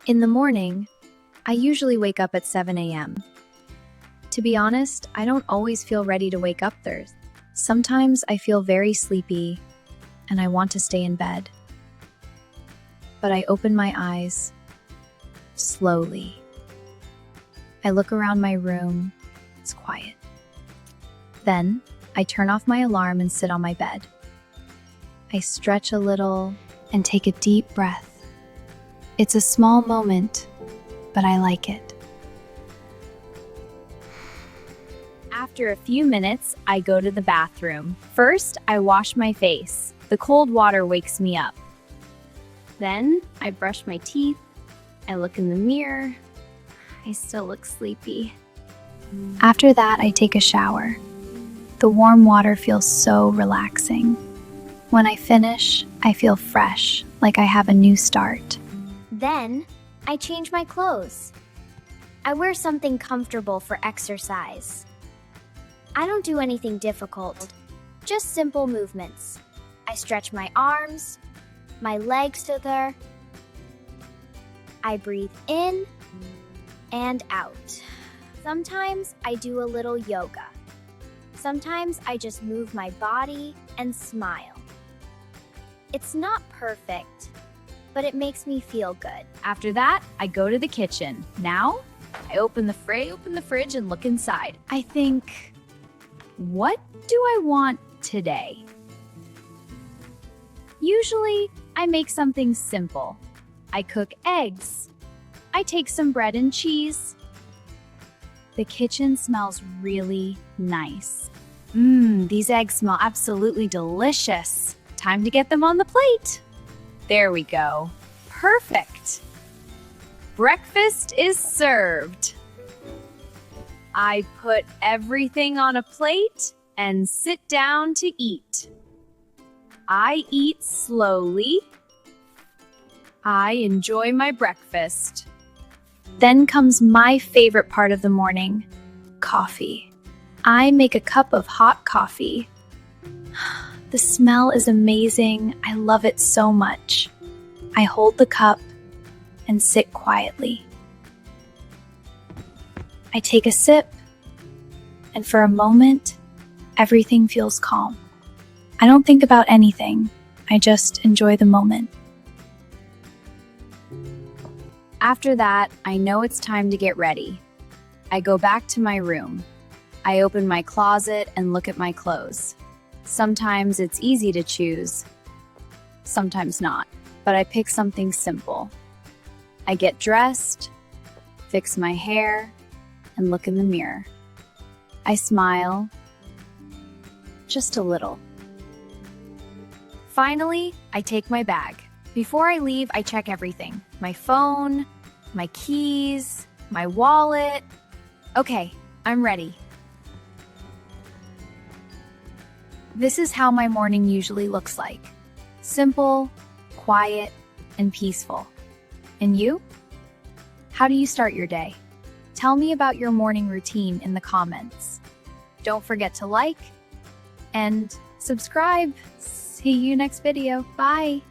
In the morning, I usually wake up at 7 a.m. To be honest, I don't always feel ready to wake up there. Sometimes I feel very sleepy and I want to stay in bed. But I open my eyes slowly. I look around my room. It's quiet. Then I turn off my alarm and sit on my bed. I stretch a little and take a deep breath. It's a small moment, but I like it. After a few minutes, I go to the bathroom. First, I wash my face. The cold water wakes me up. Then, I brush my teeth. I look in the mirror. I still look sleepy. After that, I take a shower. The warm water feels so relaxing. When I finish, I feel fresh, like I have a new start. Then, I change my clothes. I wear something comfortable for exercise. I don't do anything difficult, just simple movements. I stretch my arms, my legs to there. I breathe in and out. Sometimes I do a little yoga. Sometimes I just move my body and smile. It's not perfect, but it makes me feel good. After that, I go to the kitchen. Now, I open the fridge and look inside. I think, what do I want today? Usually, I make something simple. I cook eggs. I take some bread and cheese. The kitchen smells really nice. These eggs smell absolutely delicious. Time to get them on the plate. There we go. Perfect. Breakfast is served. I put everything on a plate and sit down to eat. I eat slowly. I enjoy my breakfast. Then comes my favorite part of the morning, coffee. I make a cup of hot coffee. The smell is amazing. I love it so much. I hold the cup and sit quietly. I take a sip, and for a moment, everything feels calm. I don't think about anything. I just enjoy the moment. After that, I know it's time to get ready. I go back to my room. I open my closet and look at my clothes. Sometimes it's easy to choose, sometimes not, but I pick something simple. I get dressed, fix my hair, and look in the mirror. I smile, just a little. Finally, I take my bag. Before I leave, I check everything. My phone, my keys, my wallet. Okay, I'm ready. This is how my morning usually looks like. Simple, quiet, and peaceful. And you? How do you start your day? Tell me about your morning routine in the comments. Don't forget to like and subscribe. See you next video. Bye.